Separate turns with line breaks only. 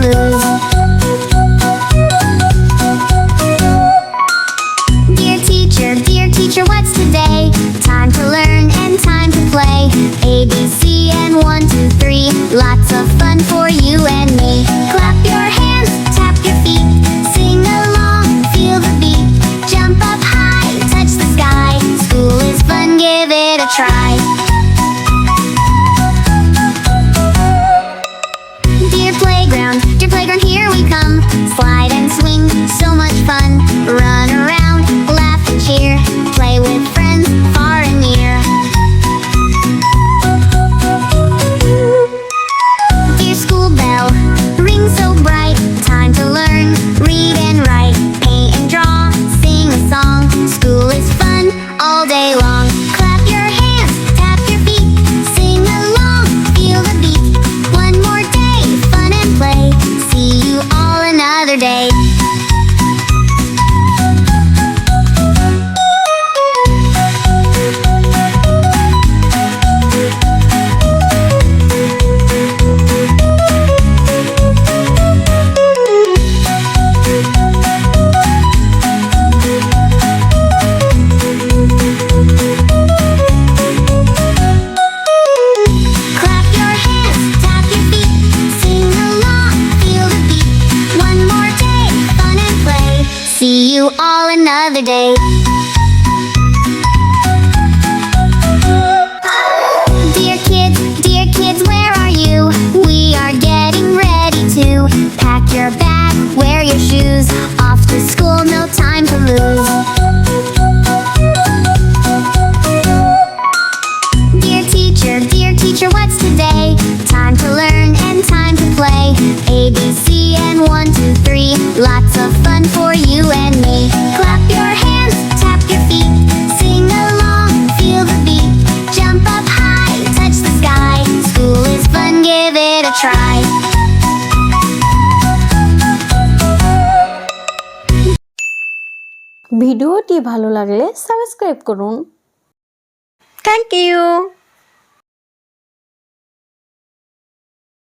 lose. Dear teacher, what's today? Time to learn and time to play. A, B, C, and 1, 2, 3. Lots of fun for you and me. Clap your hands, tap your feet. Sing along, feel the beat. Jump up high, touch the sky. School is fun, give it a try. Dear playground, here we come. Slide and swing, so much fun. Run around, laugh and cheer. Play with friends, far and near. Dear school bell, ring so bright. Time to learn, read and write. Paint and draw, sing a song. School is fun, all day long. Clap your hands, tap your feet. Sing along, feel the beat. One more day, fun and play. See you all another day. Clap your hands, tap your feet. Sing along, feel the beat. One more day, fun and play. See you all another day. Dear kids, where are you? We are getting ready to pack your bag, wear your shoes. Off to school, no time to lose. Dear teacher, what's today? Time to learn and time to play. A, B, C, and 1, 2, 3. Lots of fun for you and me. Clap your hands, tap your feet. Sing along, feel the beat. Jump up high, touch the sky. School is fun, give it a try.
ভিডিওটি ভালো লাগলে subscribe করুন।
Thank you.